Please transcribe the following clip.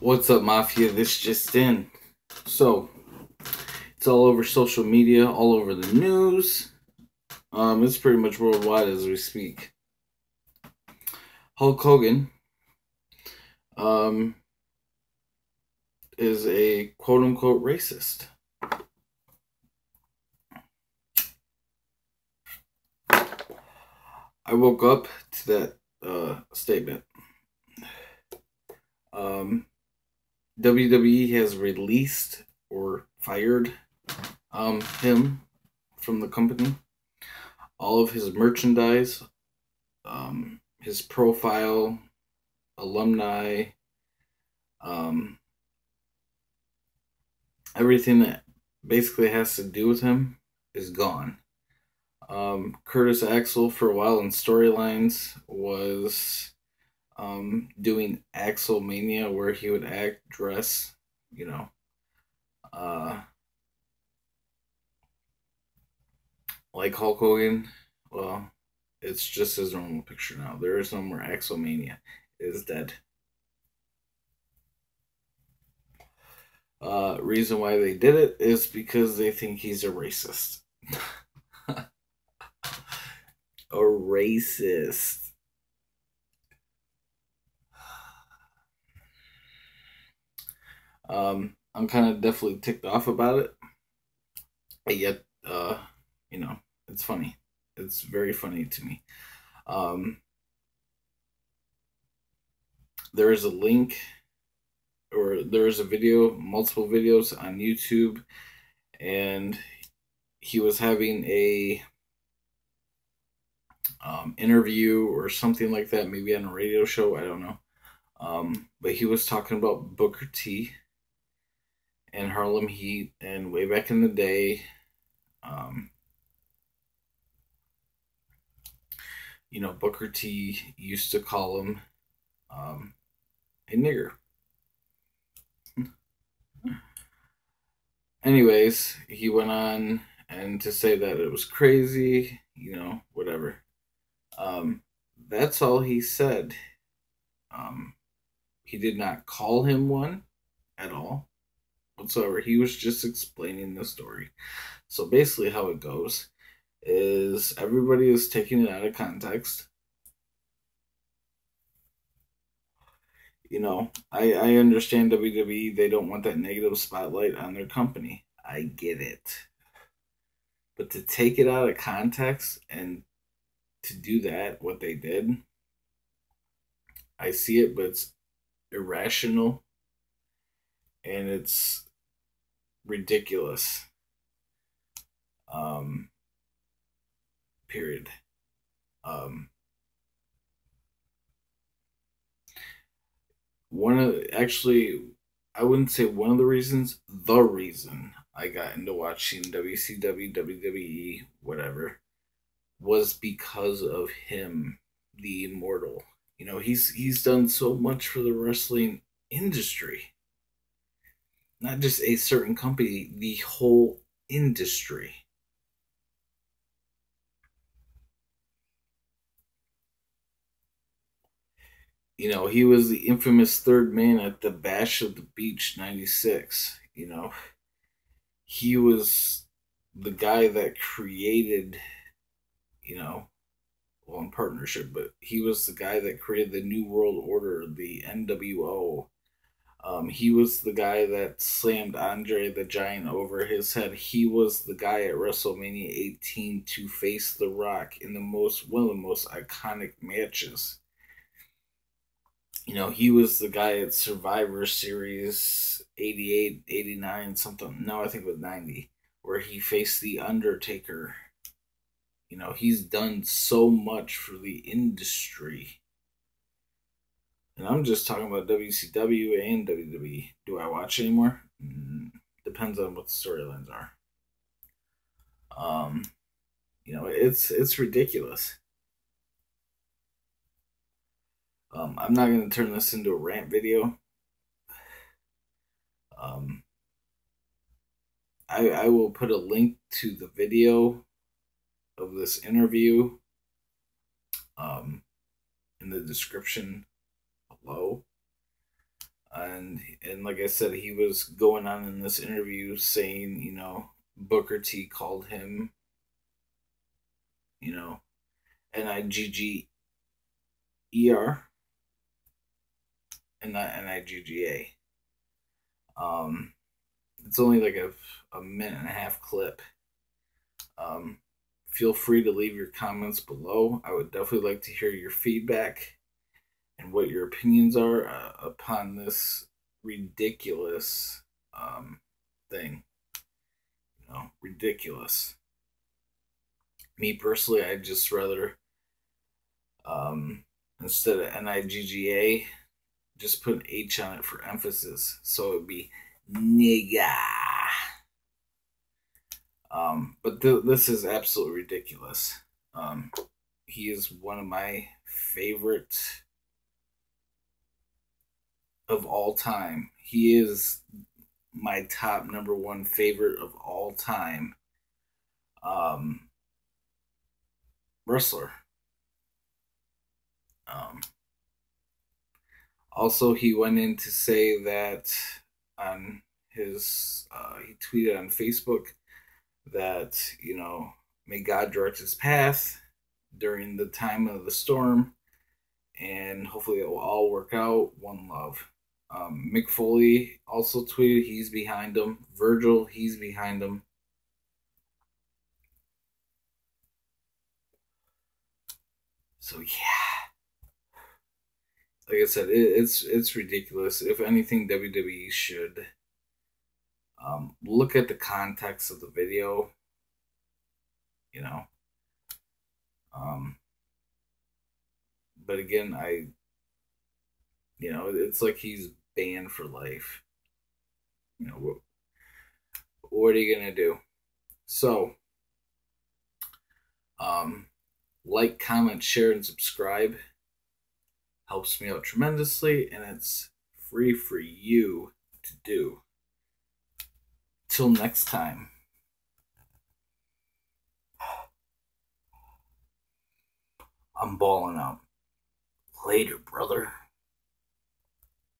What's up, Mafia? This just in. So, it's all over social media, all over the news. It's pretty much worldwide as we speak. Hulk Hogan um, is a quote-unquote racist. I woke up to that statement. WWE has released or fired him from the company. All of his merchandise, his profile, alumni, everything that basically has to do with him is gone. Curtis Axel, for a while in storylines, was doing Axel Mania, where he would dress, uh, like Hulk Hogan. Well, it's just his normal picture now. There is no more Axel Mania. It is dead. Reason why they did it is because they think he's a racist. A racist. I'm kind of definitely ticked off about it. But yet, it's funny. It's very funny to me. There is a link, or there is a video, multiple videos on YouTube, and he was having a interview or something like that, maybe on a radio show. I don't know. But he was talking about Booker T and Harlem Heat, and way back in the day, Booker T used to call him a nigger. Anyways, he went on and to say that it was crazy, whatever. That's all he said. He did not call him one at all whatsoever. He was just explaining the story. So basically, how it goes is everybody is taking it out of context. I understand WWE, they don't want that negative spotlight on their company. I get it. But to take it out of context and to do that, what they did, I see it, but it's irrational and it's ridiculous. Period. I wouldn't say one of the reasons, the reason I got into watching WCW, WWE, whatever, was because of him, the Immortal. He's done so much for the wrestling industry. Not just a certain company, the whole industry. He was the infamous third man at the Bash of the Beach 96. He was the guy that created, well, in partnership, but he was the guy that created the New World Order, the NWO. He was the guy that slammed Andre the Giant over his head. He was the guy at WrestleMania 18 to face The Rock in one of the most iconic matches. He was the guy at Survivor Series 88, 89, something. No, I think it was 90, where he faced The Undertaker. He's done so much for the industry. And I'm just talking about WCW and WWE. Do I watch anymore? Depends on what the storylines are. It's ridiculous. I'm not going to turn this into a rant video. I will put a link to the video of this interview in the description below. And like I said, he was going on in this interview saying, Booker T called him, you know, Nigger and not Nigga. Um, it's only like a minute and a half clip. Um, feel free to leave your comments below. I would definitely like to hear your feedback and what your opinions are upon this ridiculous thing. Ridiculous. Me personally, I'd just rather, instead of Nigga, just put an H on it for emphasis. So it'd be nigga. But this is absolutely ridiculous. He is one of my favorite of all time. He is my top number one favorite of all time um, wrestler. Um, Also, he went in to say that on his, he tweeted on Facebook that, may God direct his path during the time of the storm, and hopefully it will all work out. One love. Mick Foley also tweeted he's behind him. Virgil, he's behind him. So yeah, like I said, it's ridiculous. If anything, WWE should look at the context of the video. You know, um, but again, it's like he's banned for life. What are you gonna do? So, um, like, comment, share, and subscribe. Helps me out tremendously, and it's free for you to do. Till next time. I'm balling out. Later, brother.